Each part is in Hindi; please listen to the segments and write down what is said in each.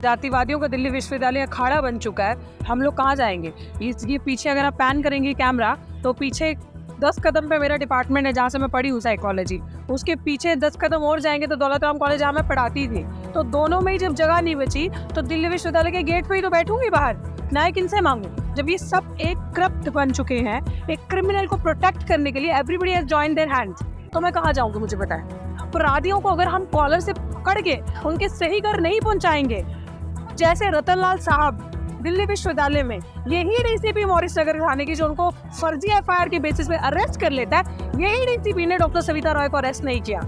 जातिवादियों का दिल्ली विश्वविद्यालय अखाड़ा बन चुका है। हम लोग कहाँ जाएंगे? ये पीछे अगर आप पैन करेंगे कैमरा तो पीछे 10 कदम पे मेरा डिपार्टमेंट है जहाँ से मैं पढ़ी हूँ साइकोलॉजी। उसके पीछे 10 कदम और जाएंगे तो दौलत राम कॉलेज जहाँ मैं पढ़ाती थी। तो दोनों में ही जब जगह नहीं बची तो दिल्ली विश्वविद्यालय के गेट पे ही तो बैठूंगी बाहर। न्याय किनसे मांगू जब ये सब एक करप्ट बन चुके हैं? एक क्रिमिनल को प्रोटेक्ट करने के लिए everybody has joined their hands. तो मैं कहाँ जाऊँगी मुझे बताएं? अपराधियों को अगर हम कॉलर से पकड़ के उनके सही घर नहीं पहुँचाएंगे, जैसे रतनलाल साहब दिल्ली विश्वविद्यालय में यही डीसीपी मॉरिस नगर थाने की जो उनको फर्जी एफआईआर के बेसिस पे अरेस्ट कर लेता है, यही डीसीपी ने डॉक्टर सविता रॉय को अरेस्ट नहीं किया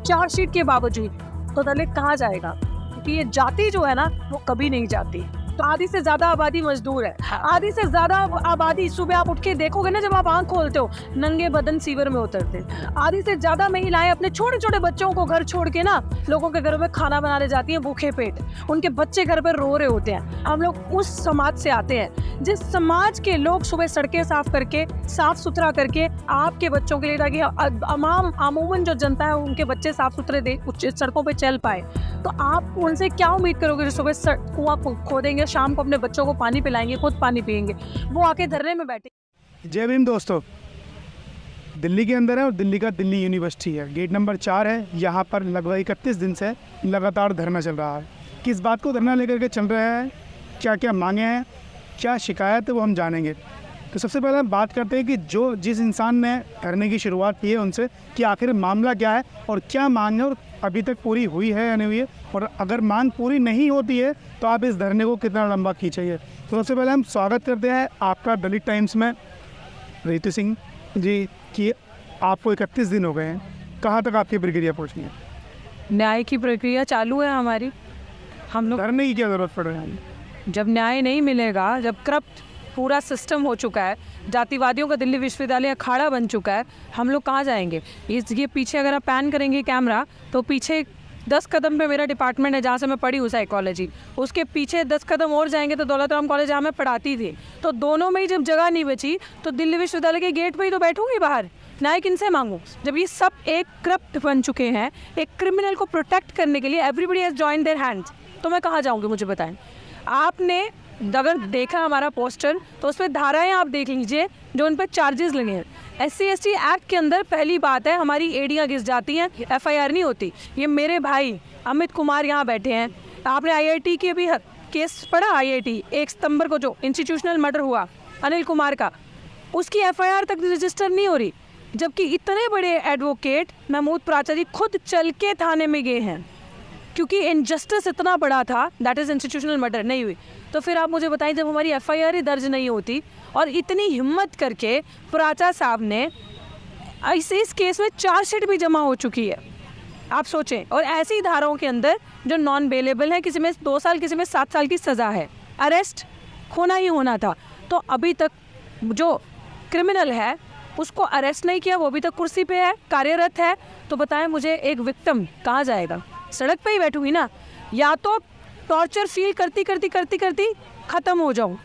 चार्जशीट के बावजूद। तो दलित कहाँ जाएगा? क्योंकि ये जाति जो है ना वो कभी नहीं जाती। तो आधी से ज्यादा आबादी मजदूर है, आधी से ज्यादा आबादी सुबह आप उठ के देखोगे ना, जब आप आंख खोलते हो नंगे बदन सीवर में उतरते। आधी से ज्यादा महिलाएं अपने छोटे छोटे बच्चों को घर छोड़ के ना लोगों के घरों में खाना बनाने जाती हैं भूखे पेट। उनके बच्चे घर पर रो रहे होते हैं। हम लोग उस समाज से आते हैं जिस समाज के लोग सुबह सड़कें साफ करके साफ सुथरा करके आपके बच्चों के लिए, ताकि अमूमन जो जनता है उनके बच्चे साफ सुथरे सड़कों पर चल पाए। तो आप उनसे क्या उम्मीद करोगे जो सुबह कुआं खोदेंगे, शाम को अपने बच्चों को पानी पिलाएंगे, खुद पानी पिएंगे, वो आके धरने में बैठे। जय भीम दोस्तों, दिल्ली के अंदर है और दिल्ली का दिल्ली यूनिवर्सिटी है, गेट नंबर 4 है। यहाँ पर लगभग 31 दिन से लगातार धरना चल रहा है। किस बात को धरना लेकर के चल रहा है, क्या क्या मांगे हैं, क्या शिकायत है, वो हम जानेंगे। तो सबसे पहले हम बात करते हैं कि जिस इंसान ने धरने की शुरुआत की है उनसे कि आखिर मामला क्या है और क्या मांग है और अभी तक पूरी हुई है या नहीं हुई है, और अगर मांग पूरी नहीं होती है तो आप इस धरने को कितना लंबा खींचेंगे। तो सबसे पहले हम स्वागत करते हैं आपका दलित टाइम्स में, रितु सिंह जी, कि आपको 31 दिन हो गए हैं, कहाँ तक आपकी प्रक्रिया पहुँची है? न्याय की प्रक्रिया चालू है हमारी। हम लोग धरने की क्या ज़रूरत पड़ रही है? जब न्याय नहीं मिलेगा, जब करप्ट पूरा सिस्टम हो चुका है, जातिवादियों का दिल्ली विश्वविद्यालय अखाड़ा बन चुका है, हम लोग कहाँ जाएंगे? ये पीछे अगर आप पैन करेंगे कैमरा तो पीछे 10 कदम पे मेरा डिपार्टमेंट है जहाँ से मैं पढ़ी हूँ साइकोलॉजी। उसके पीछे 10 कदम और जाएंगे तो दौलत राम कॉलेज जहाँ मैं पढ़ाती थी। तो दोनों में ही जब जगह नहीं बची तो दिल्ली विश्वविद्यालय के गेट पे ही तो बैठूंगी बाहर। न्याय किनसे मांगू जब ये सब एक करप्ट बन चुके हैं? एक क्रिमिनल को प्रोटेक्ट करने के लिए everybody has joined their hands. तो मैं कहाँ जाऊँगी मुझे बताएं? आपने अगर देखा हमारा पोस्टर तो उस पर धाराएँ आप देख लीजिए जो उन पर चार्जेस लगे हैं। SC/ST एक्ट के अंदर पहली बात है हमारी एडियाँ घिस जाती हैं, FIR नहीं होती। ये मेरे भाई अमित कुमार यहाँ बैठे हैं, आपने IIT के भी केस पढ़ा? IIT 1 सितंबर को जो इंस्टीट्यूशनल मर्डर हुआ अनिल कुमार का, उसकी FIR तक रजिस्टर नहीं हो रही, जबकि इतने बड़े एडवोकेट महमूद प्राचार्य खुद चल के थाने में गए हैं क्योंकि इनजस्टिस इतना बड़ा था, दैट इज़ इंस्टीट्यूशनल मर्डर नहीं हुई। तो फिर आप मुझे बताइए, जब हमारी FIR ही दर्ज नहीं होती और इतनी हिम्मत करके प्राचार्य साहब ने इस केस में चार्जशीट भी जमा हो चुकी है, आप सोचें, और ऐसी धाराओं के अंदर जो नॉन बेलेबल है, किसी में 2 साल किसी में 7 साल की सज़ा है, अरेस्ट होना ही होना था। तो अभी तक जो क्रिमिनल है उसको अरेस्ट नहीं किया, वो अभी तक कुर्सी पे है, कार्यरत है। तो बताएं मुझे, एक विक्टिम कहाँ जाएगा? सड़क पे ही बैठूंगी ना, या तो टॉर्चर फील करती ख़त्म हो जाऊं।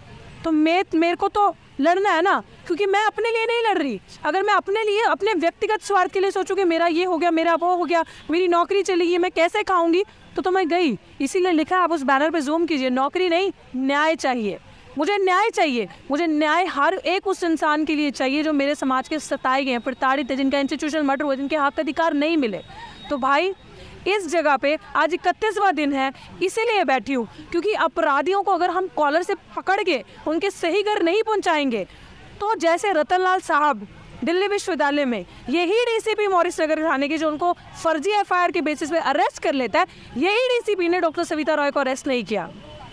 तो मेरे को तो लड़ना है ना, क्योंकि मैं अपने लिए नहीं लड़ रही। अगर मैं अपने लिए, अपने व्यक्तिगत स्वार्थ के लिए सोचूं कि मेरा ये हो गया, मेरा वो हो गया, मेरी नौकरी चली गई, मैं कैसे खाऊंगी, तो मैं गई। इसीलिए लिखा है, आप उस बैनर पे जूम कीजिए, नौकरी नहीं, न्याय चाहिए। मुझे न्याय चाहिए, मुझे न्याय हर एक उस इंसान के लिए चाहिए जो मेरे समाज के सताए गए हैं, प्रताड़ित है, जिनका इंस्टीट्यूशनल मर्डर हुआ, जिनके हक अधिकार नहीं मिले। तो भाई इस जगह पे आज 31वां दिन है, इसीलिए बैठी हूँ क्योंकि अपराधियों को अगर हम कॉलर से पकड़ के उनके सही घर नहीं पहुँचाएंगे तो जैसे रतनलाल साहब दिल्ली विश्वविद्यालय में यही डीसीपी मॉरिस नगर थाने की जो उनको फर्जी FIR के बेसिस पे अरेस्ट कर लेता है, यही डीसीपी ने डॉक्टर सविता रॉय को अरेस्ट नहीं किया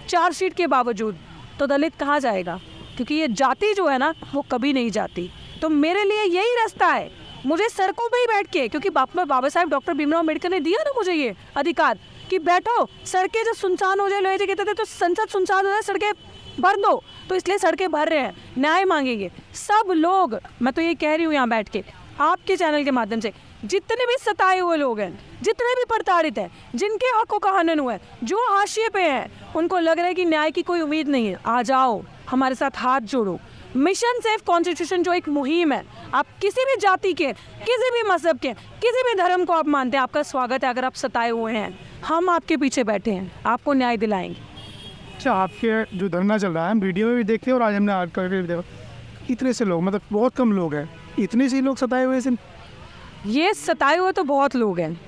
चार्जशीट के बावजूद। तो दलित कहाँ जाएगा? क्योंकि ये जाति जो है ना वो कभी नहीं जाती। तो मेरे लिए यही रास्ता है, मुझे सड़कों पे ही बैठ के, क्योंकि बाबा साहब डॉक्टर भीमराव अम्बेडकर ने दिया ना मुझे ये अधिकार कि बैठो, सड़कें जब सुनसान हो जाए, लोहे कहते थे तो संसद सुनसान हो जाए, सड़कें भर दो, तो इसलिए सड़कें भर रहे हैं, न्याय मांगेंगे सब लोग। मैं तो ये कह रही हूँ यहाँ बैठ के आपके चैनल के माध्यम से, जितने भी सताए हुए लोग हैं, जितने भी प्रताड़ित हैं, जिनके हकों का हनन हुआ है, जो हाशिए पे हैं, उनको लग रहा है कि न्याय की कोई उम्मीद नहीं है, आ जाओ हमारे साथ हाथ जोड़ो। मिशन सेफ कॉन्स्टिट्यूशन जो एक मुहिम है, आप किसी भी जाति के, किसी भी मजहब के, किसी भी धर्म को आप मानते हैं, आपका स्वागत है। अगर आप सताए हुए हैं, हम आपके पीछे बैठे हैं, आपको न्याय दिलाएंगे। अच्छा, आपके जो धरना चल रहा है हम वीडियो में भी देखते हैं और आज हमने आर्टिकल भी देखा, इतने से लोग, मतलब बहुत कम लोग हैं, इतने से ही लोग सताए हुए हैं। ये सताए हुए तो बहुत लोग हैं।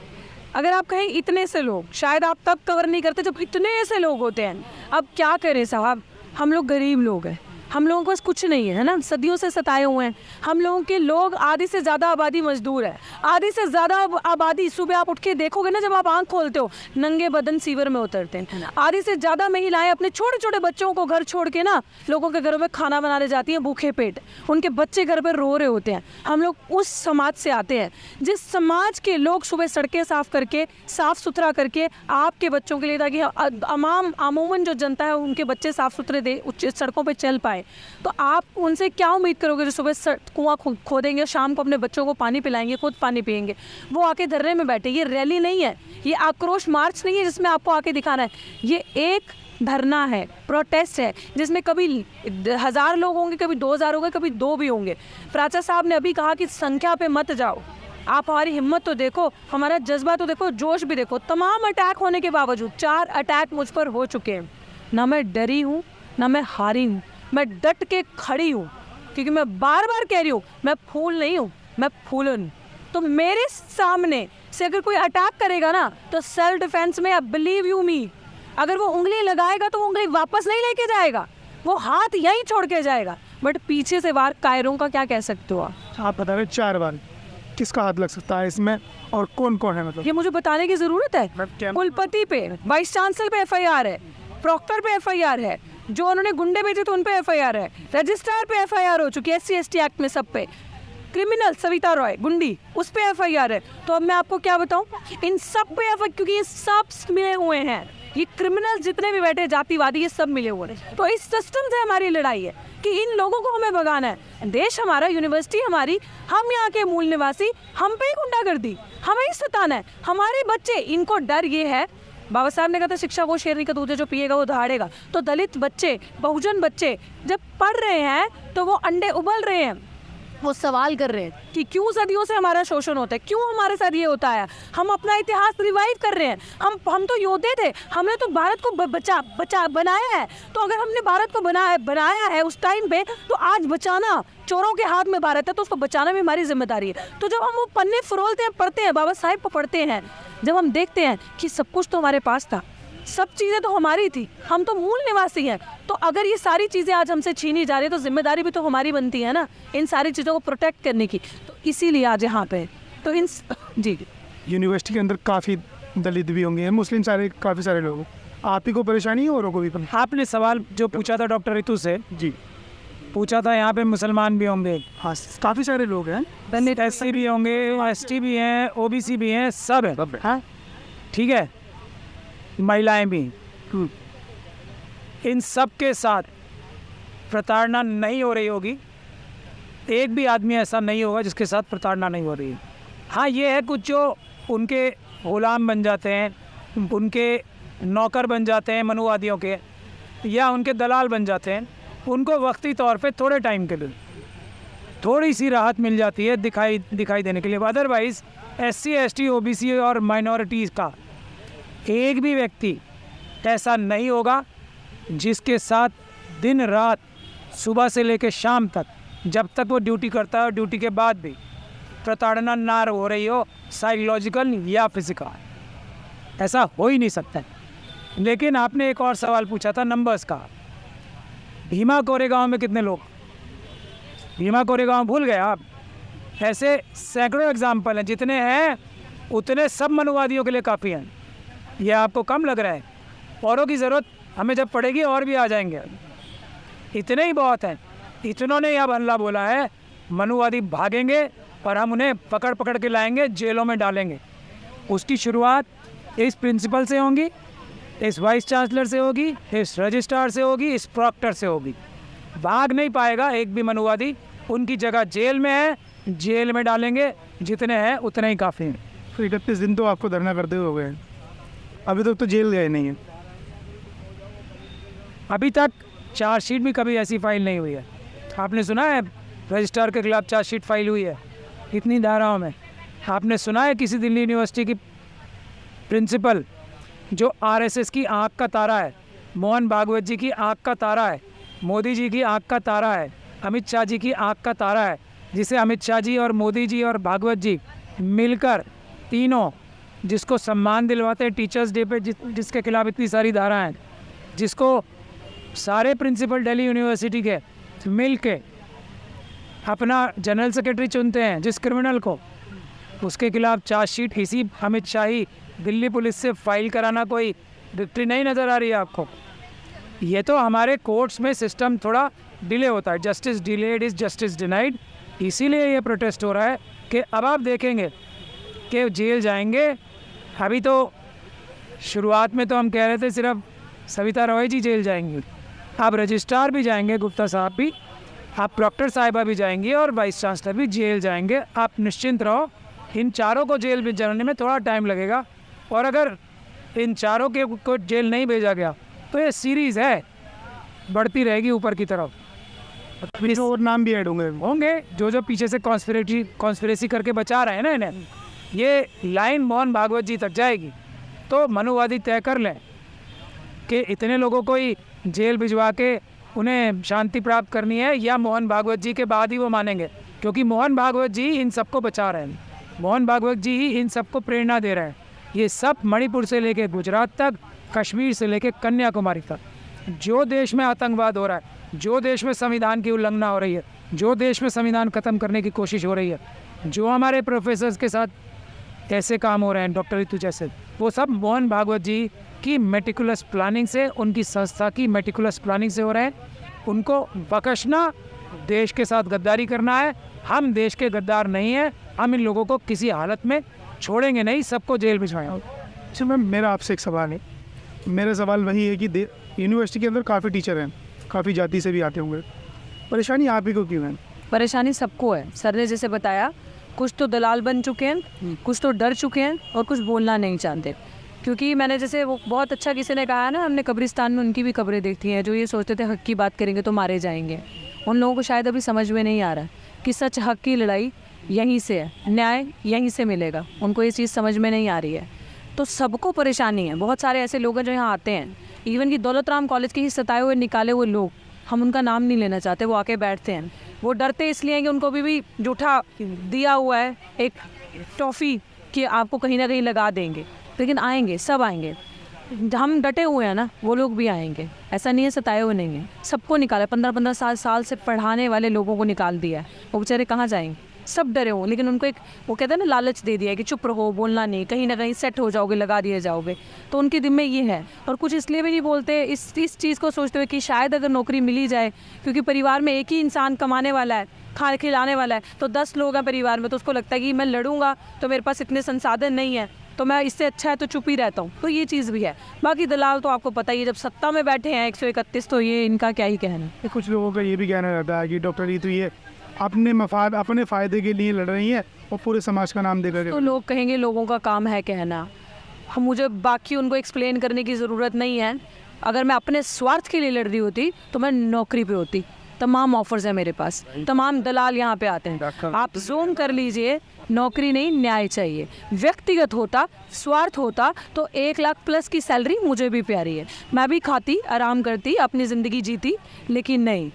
अगर आप कहें इतने से लोग, शायद आप तब कवर नहीं करते जब इतने से लोग होते हैं। अब क्या करें साहब, हम लोग गरीब लोग हैं, हम लोगों के पास कुछ नहीं है ना, सदियों से सताए हुए हैं। हम लोगों के लोग, आधी से ज़्यादा आबादी मजदूर है, आधी से ज़्यादा आबादी, सुबह आप उठ के देखोगे ना, जब आप आंख खोलते हो नंगे बदन सीवर में उतरते हैं। आधी से ज़्यादा महिलाएं अपने छोटे छोटे बच्चों को घर छोड़ के ना लोगों के घरों में खाना बनाने जाती हैं भूखे पेट, उनके बच्चे घर पर रो रहे होते हैं। हम लोग उस समाज से आते हैं जिस समाज के लोग सुबह सड़कें साफ़ करके, साफ़ सुथरा करके आपके बच्चों के लिए, ताकि अमूमन जो जनता है उनके बच्चे साफ़ सुथरे सड़कों पर चल पाए। तो आप उनसे क्या उम्मीद करोगे जो सुबह कुआं खोदेंगे, शाम को अपने बच्चों को पानी पिलाएंगे, खुद पानी पिएंगे, वो आके धरने में बैठे। ये रैली नहीं है, ये आक्रोश मार्च नहीं है जिसमें आपको आके दिखाना है। ये एक धरना है, प्रोटेस्ट है, जिसमें कभी 1000 लोग होंगे, कभी 2000 होंगे, कभी 2 भी होंगे। प्राचा साहब ने अभी कहा कि संख्या पे मत जाओ, आप हमारी हिम्मत तो देखो, हमारा जज्बा तो देखो, जोश भी देखो। तमाम अटैक होने के बावजूद 4 अटैक मुझ पर हो चुके हैं, ना मैं डरी हूँ ना मैं हारी हूँ, मैं डट के खड़ी हूँ, क्योंकि मैं बार बार कह रही हूँ मैं फूल नहीं हूँ, मैं फूलन। तो मेरे सामने से अगर कोई अटैक करेगा ना, तो सेल्फ डिफेंस में, आई बिलीव यू मी, अगर वो उंगली लगाएगा तो वो उंगली वापस नहीं लेके जाएगा, वो हाथ यहीं छोड़ के जाएगा। बट पीछे से वार कायरों का क्या कह सकते हो आप बता रहे 4 बार, किसका हाथ लग सकता है इसमें और कौन कौन है? मतलब ये मुझे बताने की जरूरत है। कुलपति पे, वाइस चांसलर पे एफआईआर है, प्रॉक्टर पे एफआईआर है, जो उन्होंने गुंडे भेजे तो उन पे एफआईआर है, रजिस्ट्रार पे एफआईआर हो चुकी है, SC/ST एक्ट में सब पे। क्रिमिनल सविता रॉय गुंडी, उस पे एफआईआर है। तो अब मैं आपको क्या बताऊं, इन सब पे एफआईआर, क्योंकि ये सब मिले हुए हैं, ये क्रिमिनल जितने भी बैठे जातिवादी, ये सब मिले हुए हैं। तो इस सिस्टम से हमारी लड़ाई है कि इन लोगों को हमें भगाना है। देश हमारा, यूनिवर्सिटी हमारी, हम यहाँ के मूल निवासी, हम पे ही गुंडागर्दी, हमें ही सताना है। हमारे बच्चे, इनको डर ये है, बाबा साहब ने कहा था शिक्षा वो शेरनी का दूध है जो पिएगा वो दहाड़ेगा। तो दलित बच्चे, बहुजन बच्चे जब पढ़ रहे हैं तो वो अंडे उबल रहे हैं, वो सवाल कर रहे हैं कि क्यों सदियों से हमारा शोषण होता है, क्यों हमारे साथ ये होता है। हम अपना इतिहास रिवाइव कर रहे हैं। हम तो योद्धे थे, हमने तो भारत को बचा बनाया है। तो अगर हमने भारत को बनाया है उस टाइम पे, तो आज बचाना, चोरों के हाथ में भारत है तो उसको बचाना भी हमारी जिम्मेदारी है। तो जब हम वो पन्ने फरोलते हैं, पढ़ते हैं, बाबा साहेब को पढ़ते हैं, जब हम देखते हैं कि सब कुछ तो हमारे पास था, सब चीज़ें तो हमारी थी, हम तो मूल निवासी हैं, तो अगर ये सारी चीज़ें आज हमसे छीनी जा रही है तो जिम्मेदारी भी तो हमारी बनती है ना इन सारी चीज़ों को प्रोटेक्ट करने की। तो इसीलिए आज यहाँ पे तो इन जी यूनिवर्सिटी के अंदर काफ़ी दलित भी होंगे, मुस्लिम सारे, काफ़ी सारे लोग। आप ही को परेशानी है, औरों को भी? आपने सवाल जो पूछा था डॉक्टर रितु से, जी पूछा था यहाँ पे मुसलमान भी होंगे, हाँ, काफ़ी सारे लोग हैं, SC भी होंगे, ST भी हैं, OBC भी हैं, सब है, हाँ ठीक है, महिलाएं भी। इन सब के साथ प्रताड़ना नहीं हो रही होगी, एक भी आदमी ऐसा नहीं होगा जिसके साथ प्रताड़ना नहीं हो रही है। हाँ ये है, कुछ जो उनके गुलाम बन जाते हैं, उनके नौकर बन जाते हैं मनुवादियों के, या उनके दलाल बन जाते हैं, उनको वक्ती तौर पे थोड़े टाइम के लिए थोड़ी सी राहत मिल जाती है दिखाई देने के लिए। अदरवाइज़ SC ST OBC और माइनॉरिटीज़ का एक भी व्यक्ति ऐसा नहीं होगा जिसके साथ दिन रात, सुबह से लेकर शाम तक, जब तक वो ड्यूटी करता है और ड्यूटी के बाद भी प्रताड़ना ना हो रही हो, साइकोलॉजिकल या फिजिकल। ऐसा हो ही नहीं सकता। लेकिन आपने एक और सवाल पूछा था नंबर्स का। भीमा कोरेगांव में कितने लोग? भीमा कोरेगांव भूल गए आप? ऐसे सैकड़ों एग्जाम्पल हैं, जितने हैं उतने सब मनुवादियों के लिए काफ़ी हैं। यह आपको कम लग रहा है? औरों की ज़रूरत हमें जब पड़ेगी और भी आ जाएंगे। इतने ही बहुत हैं। इतनों ने यह हल्ला बोला है, मनुवादी भागेंगे और हम उन्हें पकड़ पकड़ के लाएंगे, जेलों में डालेंगे। उसकी शुरुआत इस प्रिंसिपल से होगी, इस वाइस चांसलर से होगी, इस रजिस्ट्रार से होगी, इस प्रॉक्टर से होगी। भाग नहीं पाएगा एक भी मनुवादी। उनकी जगह जेल में है, जेल में डालेंगे। जितने हैं उतने ही काफ़ी हैं। तो 31 दिन तो आपको धरना करते हुए हो गए, अभी तक तो जेल गए नहीं है। अभी तक चार्जशीट भी कभी ऐसी फाइल नहीं हुई है। आपने सुना है रजिस्ट्रार के खिलाफ चार्जशीट फाइल हुई है इतनी धाराओं में? आपने सुना है किसी दिल्ली यूनिवर्सिटी की प्रिंसिपल जो RSS की आँख का तारा है, मोहन भागवत जी की आँख का तारा है, मोदी जी की आँख का तारा है, अमित शाह जी की आँख का तारा है, जिसे अमित शाह जी और मोदी जी और भागवत जी मिलकर तीनों जिसको सम्मान दिलवाते हैं टीचर्स डे पे, जिसके खिलाफ इतनी सारी धाराएं हैं, जिसको सारे प्रिंसिपल दिल्ली यूनिवर्सिटी के मिल के अपना जनरल सेक्रेटरी चुनते हैं, जिस क्रिमिनल को, उसके खिलाफ चार्जशीट इसी अमित शाह ही दिल्ली पुलिस से फाइल कराना कोई विक्ट्री नहीं नज़र आ रही है आपको? ये तो हमारे कोर्ट्स में सिस्टम थोड़ा डिले होता है, justice delayed is justice denied. इसीलिए ये प्रोटेस्ट हो रहा है कि अब आप देखेंगे कि जेल जाएंगे। अभी तो शुरुआत में तो हम कह रहे थे सिर्फ सविता रॉय जी जेल जाएंगी, अब रजिस्ट्रार भी जाएंगे, गुप्ता साहब भी, आप प्रॉक्टर साहिबा भी जाएंगी और वाइस चांसलर भी जेल जाएंगे। आप निश्चिंत रहो, इन चारों को जेल में जाने में थोड़ा टाइम लगेगा, और अगर इन चारों के को जेल नहीं भेजा गया तो ये सीरीज़ है, बढ़ती रहेगी ऊपर की तरफ। और नाम भी ऐड होंगे जो पीछे से कॉन्स्पिरेसी करके बचा रहे हैं ना इन्हें, ये लाइन मोहन भागवत जी तक जाएगी। तो मनुवादी तय कर लें कि इतने लोगों को ही जेल भिजवा के उन्हें शांति प्राप्त करनी है, या मोहन भागवत जी के बाद ही वो मानेंगे, क्योंकि मोहन भागवत जी इन सबको बचा रहे हैं, मोहन भागवत जी ही इन सबको प्रेरणा दे रहे हैं। ये सब मणिपुर से लेके गुजरात तक, कश्मीर से लेके कन्याकुमारी तक, जो देश में आतंकवाद हो रहा है, जो देश में संविधान की उल्लंघना हो रही है, जो देश में संविधान ख़त्म करने की कोशिश हो रही है, जो हमारे प्रोफेसर्स के साथ ऐसे काम हो रहे हैं, डॉक्टर रितु जैसे, वो सब मोहन भागवत जी की मेटिकुलस प्लानिंग से, उनकी संस्था की मेटिकुलस प्लानिंग से हो रहे हैं। उनको बख्शना देश के साथ गद्दारी करना है। हम देश के गद्दार नहीं हैं, हम इन लोगों को किसी हालत में छोड़ेंगे नहीं, सबको जेल भिजवाएंगे। अच्छा मैम, मेरा आपसे एक सवाल है। मेरा सवाल वही है कि यूनिवर्सिटी के अंदर काफ़ी टीचर हैं, काफ़ी जाति से भी आते होंगे, परेशानी आप ही को क्यों है? परेशानी सबको है। सर ने जैसे बताया, कुछ तो दलाल बन चुके हैं, कुछ तो डर चुके हैं, और कुछ बोलना नहीं चाहते। क्योंकि मैंने जैसे वो बहुत अच्छा किसी ने कहा ना, हमने कब्रिस्तान में उनकी भी कब्रें देखी हैं, जो ये सोचते थे हक की बात करेंगे तो मारे जाएंगे। उन लोगों को शायद अभी समझ में नहीं आ रहा कि सच हक की लड़ाई यहीं से है, न्याय यहीं से मिलेगा। उनको ये चीज़ समझ में नहीं आ रही है। तो सबको परेशानी है। बहुत सारे ऐसे लोग हैं जो यहाँ आते हैं, इवन कि दौलत राम कॉलेज के ही सताए हुए निकाले हुए लोग, हम उनका नाम नहीं लेना चाहते, वो आके बैठते हैं। वो डरते इसलिए हैं कि उनको भी जूठा दिया हुआ है एक टॉफ़ी कि आपको कहीं ना कहीं लगा देंगे, लेकिन आएंगे, सब आएंगे। हम डटे हुए हैं ना, वो लोग भी आएंगे। ऐसा नहीं है सताए हुए नहीं है, सबको निकाला। 15-15 साल से पढ़ाने वाले लोगों को निकाल दिया है। वो बेचारे कहाँ जाएंगे? सब डरे हों, लेकिन उनको एक वो कहते हैं ना लालच दे दिया है कि चुप रहो, बोलना नहीं, कहीं ना कहीं सेट हो जाओगे, लगा दिए जाओगे। तो उनके दिल में ये है, और कुछ इसलिए भी नहीं बोलते, इस चीज़ को सोचते हुए कि शायद अगर नौकरी मिली जाए, क्योंकि परिवार में एक ही इंसान कमाने वाला है, खाना खिलाने वाला है, तो 10 लोग हैं परिवार में, तो उसको लगता है कि मैं लड़ूंगा तो मेरे पास इतने संसाधन नहीं है, तो मैं इससे अच्छा है तो चुप ही रहता हूँ। तो ये चीज़ भी है। बाकी दलाल तो आपको पता ही है, जब सत्ता में बैठे हैं 131, तो ये इनका क्या ही कहना। कुछ लोगों का ये भी कहना रहता है कि डॉक्टर रितु ये अपने फ़ायदे के लिए लड़ रही है और पूरे समाज का नाम देकर। तो लोग कहेंगे लोगों का काम है कहना, हम मुझे बाकी उनको एक्सप्लेन करने की ज़रूरत नहीं है। अगर मैं अपने स्वार्थ के लिए लड़ रही होती तो मैं नौकरी पे होती। तमाम ऑफर्स हैं मेरे पास, तमाम दलाल यहाँ पे आते हैं। आप जूम कर लीजिए, नौकरी नहीं न्याय चाहिए। व्यक्तिगत होता, स्वार्थ होता तो 1 लाख प्लस की सैलरी मुझे भी प्यारी है, मैं भी खाती, आराम करती, अपनी ज़िंदगी जीती। लेकिन नहीं,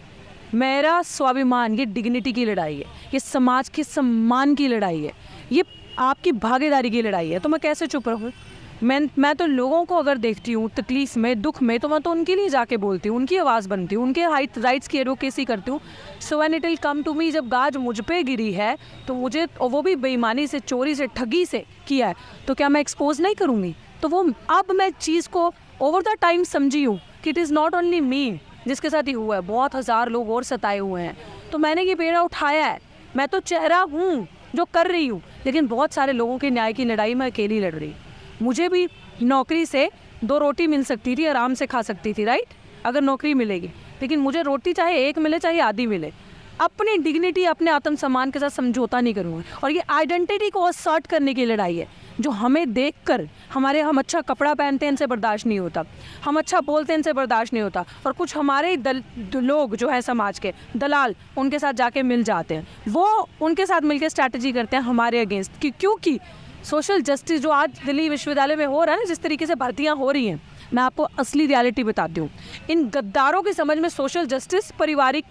मेरा स्वाभिमान, ये डिग्निटी की लड़ाई है, ये समाज के सम्मान की लड़ाई है, ये आपकी भागीदारी की लड़ाई है। तो मैं कैसे चुप रहूँ? मैं तो लोगों को अगर देखती हूँ तकलीफ़ में, दुख में, तो मैं तो उनके लिए जाके बोलती हूँ, उनकी आवाज़ बनती हूँ, उनके राइट्स की एडवोकेसी करती हूँ। So when it will come to me, जब गाज मुझ पे गिरी है तो मुझे, और वो भी बेईमानी से, चोरी से, ठगी से किया है, तो क्या मैं एक्सपोज नहीं करूँगी? तो वो अब मैं चीज़ को ओवर द टाइम समझी हूँ कि it is not only me जिसके साथ ही हुआ है, बहुत हज़ार लोग और सताए हुए हैं। तो मैंने ये बेड़ा उठाया है। मैं तो चेहरा हूँ जो कर रही हूँ, लेकिन बहुत सारे लोगों की न्याय की लड़ाई मैं अकेली लड़ रही हूँ। मुझे भी नौकरी से 2 रोटी मिल सकती थी, आराम से खा सकती थी, राइट, अगर नौकरी मिलेगी। लेकिन मुझे रोटी चाहे 1 मिले चाहे आधी मिले, अपनी डिग्निटी, अपने आत्मसम्मान के साथ समझौता नहीं करूँगी। और ये आइडेंटिटी को असर्ट करने की लड़ाई है, जो हमें देखकर हम अच्छा कपड़ा पहनते हैं इनसे बर्दाश्त नहीं होता, हम अच्छा बोलते हैं इनसे बर्दाश्त नहीं होता, और कुछ हमारे लोग जो है समाज के दलाल, उनके साथ जाके मिल जाते हैं, वो उनके साथ मिलकर स्ट्रैटेजी करते हैं हमारे अगेंस्ट। क्योंकि सोशल जस्टिस जो आज दिल्ली विश्वविद्यालय में हो रहा है ना, जिस तरीके से भर्तियाँ हो रही हैं, मैं आपको असली रियलिटी बताती हूँ। इन गद्दारों की समझ में सोशल जस्टिस पारिवारिक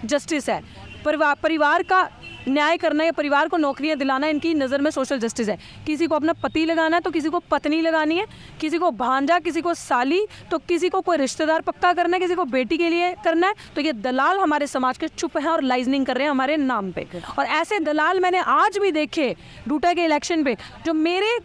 जस्टिस है, परिवार का न्याय करना या परिवार को नौकरियां दिलाना इनकी नज़र में सोशल जस्टिस है। किसी को अपना पति लगाना है तो किसी को पत्नी लगानी है, किसी को भांजा, किसी को साली, तो किसी को कोई रिश्तेदार पक्का करना है, किसी को बेटी के लिए करना है। तो ये दलाल हमारे समाज के चुप हैं और लाइजनिंग कर रहे हैं हमारे नाम पे। और ऐसे दलाल मैंने आज भी देखे डूटा के इलेक्शन पे, जो मेरे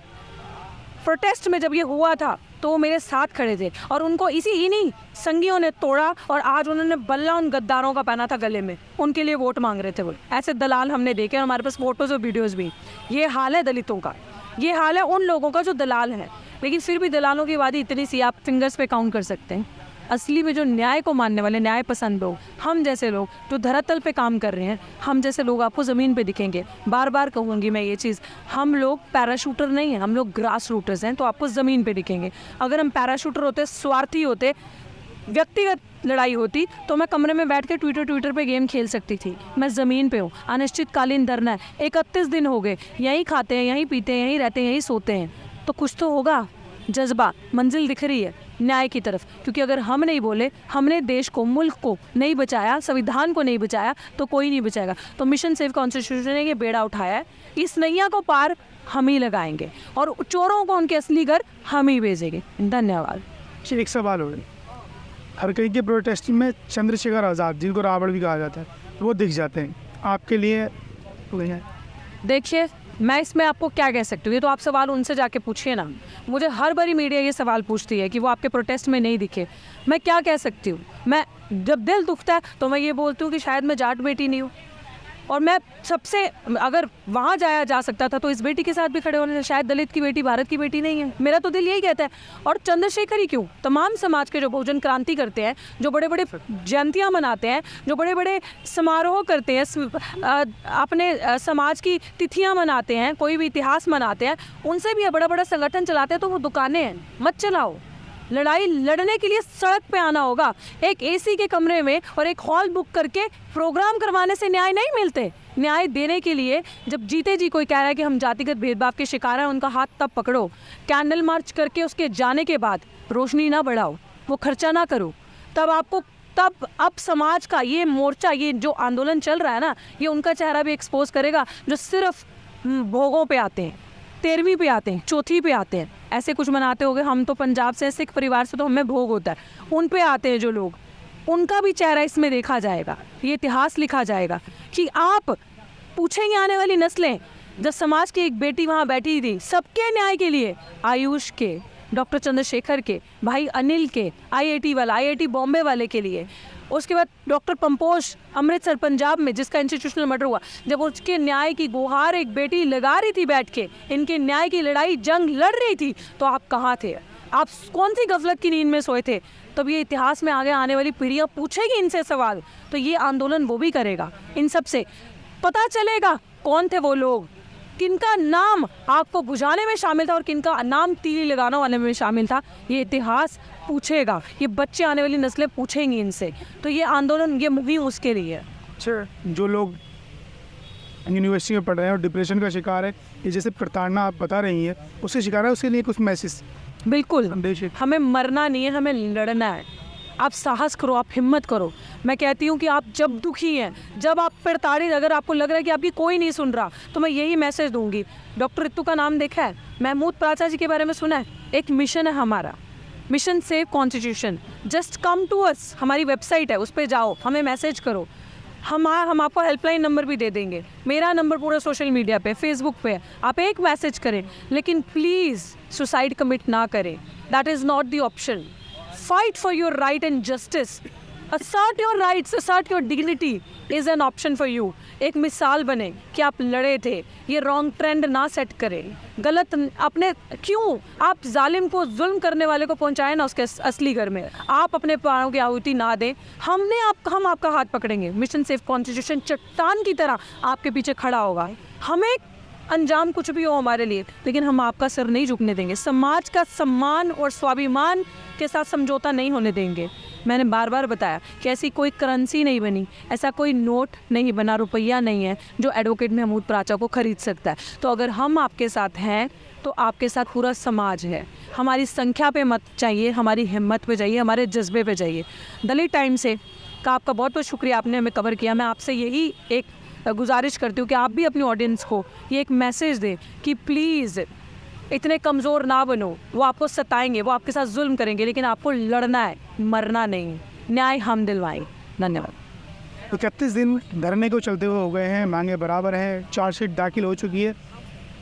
प्रोटेस्ट में जब ये हुआ था तो वो मेरे साथ खड़े थे और उनको इन्हीं संगियों ने तोड़ा और आज उन्होंने बल्ला उन गद्दारों का पहना था गले में, उनके लिए वोट मांग रहे थे वो। ऐसे दलाल हमने देखे और हमारे पास फोटोज़ और वीडियोज़ भी। ये हाल है दलितों का, ये हाल है उन लोगों का जो दलाल हैं। लेकिन फिर भी दलालों की आबादी इतनी सी, आप फिंगर्स पे काउंट कर सकते हैं। असली में जो न्याय को मानने वाले, न्याय पसंद लोग, हम जैसे लोग जो धरातल पे काम कर रहे हैं, हम जैसे लोग आपको ज़मीन पे दिखेंगे। बार बार कहूँगी मैं ये चीज़, हम लोग पैराशूटर नहीं हैं, हम लोग ग्रास रूटर्स हैं, तो आपको ज़मीन पे दिखेंगे। अगर हम पैराशूटर होते, स्वार्थी होते, व्यक्तिगत लड़ाई होती, तो मैं कमरे में बैठ के ट्विटर पे गेम खेल सकती थी। मैं ज़मीन पे हूँ, अनिश्चितकालीन धरना है, 31 दिन हो गए, यहीं खाते हैं, यहीं पीते हैं, यहीं रहते हैं, यहीं सोते हैं। तो कुछ तो होगा, जज्बा, मंजिल दिख रही है न्याय की तरफ। क्योंकि अगर हम नहीं बोले, हमने देश को, मुल्क को नहीं बचाया, संविधान को नहीं बचाया, तो कोई नहीं बचाएगा। तो मिशन सेव कॉन्स्टिट्यूशन ने ये बेड़ा उठाया है, इस नैया को पार हम ही लगाएंगे और चोरों को उनके असली घर हम ही भेजेंगे। धन्यवाद। एक सवाल हो गया, हर कहीं के प्रोटेस्ट में चंद्रशेखर आज़ाद, जिनको रावण भी कहा जाता है, वो दिख जाते हैं, आपके लिए? देखिए, मैं इसमें आपको क्या कह सकती हूँ, ये तो आप सवाल उनसे जाके पूछिए ना। मुझे हर बारी मीडिया ये सवाल पूछती है कि वो आपके प्रोटेस्ट में नहीं दिखे। मैं क्या कह सकती हूँ? मैं जब दिल दुखता है तो मैं ये बोलती हूँ कि शायद मैं जाट बेटी नहीं हूँ, और मैं सबसे, अगर वहाँ जाया जा सकता था तो इस बेटी के साथ भी खड़े होने से, शायद दलित की बेटी भारत की बेटी नहीं है। मेरा तो दिल यही कहता है। और चंद्रशेखर ही क्यों, तमाम समाज के जो बहुजन क्रांति करते हैं, जो बड़े बड़े जयंतियाँ मनाते हैं, जो बड़े बड़े समारोह करते हैं, अपने समाज की तिथियाँ मनाते हैं, कोई भी इतिहास मनाते हैं, उनसे भी बड़ा बड़ा संगठन चलाते हैं। तो वो दुकानें हैं, मत चलाओ। लड़ाई लड़ने के लिए सड़क पे आना होगा। एक एसी के कमरे में और एक हॉल बुक करके प्रोग्राम करवाने से न्याय नहीं मिलते। न्याय देने के लिए जब जीते जी कोई कह रहा है कि हम जातिगत भेदभाव के शिकार हैं, उनका हाथ तब पकड़ो। कैंडल मार्च करके उसके जाने के बाद रोशनी ना बढ़ाओ, वो खर्चा ना करो, तब आपको, तब अब समाज का ये मोर्चा, ये जो आंदोलन चल रहा है ना, ये उनका चेहरा भी एक्सपोज करेगा जो सिर्फ भोगों पे आते हैं, 13वीं पे आते हैं, चौथी पे आते हैं, ऐसे कुछ मनाते होंगे। हम तो पंजाब से, सिख परिवार से, तो हमें भोग होता है। उन पे आते हैं जो लोग, उनका भी चेहरा इसमें देखा जाएगा, ये इतिहास लिखा जाएगा कि आप पूछेंगे आने वाली नस्लें, जब समाज की एक बेटी वहाँ बैठी थी सबके न्याय के लिए, आयुष के, डॉक्टर चंद्रशेखर के, भाई अनिल के, IIT वाला, IIT बॉम्बे वाले के लिए, उसके बाद डॉक्टर पंपोश अमृतसर पंजाब में जिसका इंस्टीट्यूशनल मर्डर हुआ, जब उसके न्याय की गुहार एक बेटी लगा रही थी बैठ के, इनके न्याय की लड़ाई, जंग लड़ रही थी, तो आप कहाँ थे? आप कौन सी गफलत की नींद में सोए थे? तब ये इतिहास में आगे आने वाली पीढ़ियाँ पूछेगी इनसे सवाल, तो ये आंदोलन वो भी करेगा। इन सब से पता चलेगा कौन थे वो लोग, किनका नाम आग को बुझाने में शामिल था और किनका नाम तीली लगाने वाले में शामिल था। ये इतिहास पूछेगा, ये बच्चे, आने वाली नस्लें पूछेंगी इनसे। तो ये आंदोलन, ये मुहिम उसके लिए है। अच्छा, जो लोग यूनिवर्सिटी में पढ़ रहे हैं और डिप्रेशन का शिकार है, ये जैसे प्रताड़ना आप बता रही हैं, उससे शिकार है, उसके लिए कुछ मैसेज? बिल्कुल, संदेश है। हमें मरना नहीं है, हमें लड़ना है। आप साहस करो, आप हिम्मत करो। मैं कहती हूँ कि आप जब दुखी हैं, जब आप प्रताड़ित, अगर आपको लग रहा है कि आपकी कोई नहीं सुन रहा, तो मैं यही मैसेज दूंगी। डॉक्टर रितु का नाम देखा है, महमूद प्राचा जी के बारे में सुना है? एक मिशन है हमारा, mission save constitution. Just come to us, हमारी वेबसाइट है, उस पर जाओ, हमें मैसेज करो। हम आपको हेल्पलाइन नंबर भी दे देंगे। मेरा नंबर पूरा सोशल मीडिया पे, फेसबुक पे है। आप एक मैसेज करें, लेकिन प्लीज़ सुसाइड कमिट ना करें। That is not the option. Fight for your right and justice. Assert your rights, assert your dignity is an option for you. एक मिसाल बने कि आप लड़े थे, ये रॉन्ग ट्रेंड ना सेट करें। गलत अपने, क्यों आप जालिम को, जुल्म करने वाले को पहुंचाए ना उसके असली घर में, आप अपने प्राणों की आहुति ना दें। हम आपका हाथ पकड़ेंगे। मिशन सेव कॉन्स्टिट्यूशन चट्टान की तरह आपके पीछे खड़ा होगा। हमें अंजाम कुछ भी हो हमारे लिए, लेकिन हम आपका सर नहीं झुकने देंगे। समाज का सम्मान और स्वाभिमान के साथ समझौता नहीं होने देंगे। मैंने बार बार बताया कि ऐसी कोई करेंसी नहीं बनी, ऐसा कोई नोट नहीं बना, रुपया नहीं है जो एडवोकेट महमूद प्राचा को खरीद सकता है। तो अगर हम आपके साथ हैं तो आपके साथ पूरा समाज है। हमारी संख्या पे मत चाहिए, हमारी हिम्मत पे जाइए, हमारे जज्बे पे जाइए। दलित टाइम से का आपका बहुत बहुत शुक्रिया, आपने हमें कवर किया। मैं आपसे यही एक गुजारिश करती हूँ कि आप भी अपनी ऑडियंस को ये एक मैसेज दें कि प्लीज़ इतने कमज़ोर ना बनो। वो आपको सताएंगे, वो आपके साथ जुल्म करेंगे, लेकिन आपको लड़ना है, मरना नहीं। न्याय हम दिलवाएं। धन्यवाद। 31 दिन धरने को चलते हुए हो गए हैं, मांगे बराबर हैं, चार्जशीट दाखिल हो चुकी है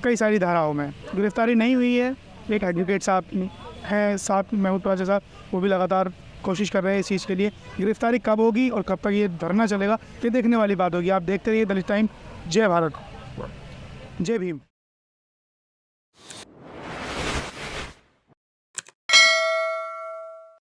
कई सारी धाराओं में, गिरफ्तारी नहीं हुई है। एक एडवोकेट साहब हैं साथ महमूद ख्वाजा साहब, वो भी लगातार कोशिश कर रहे हैं इस चीज़ के लिए। गिरफ्तारी कब होगी और कब तक ये धरना चलेगा, ये देखने वाली बात होगी। आप देखते रहिए दलित टाइम। जय भारत, जय भीम।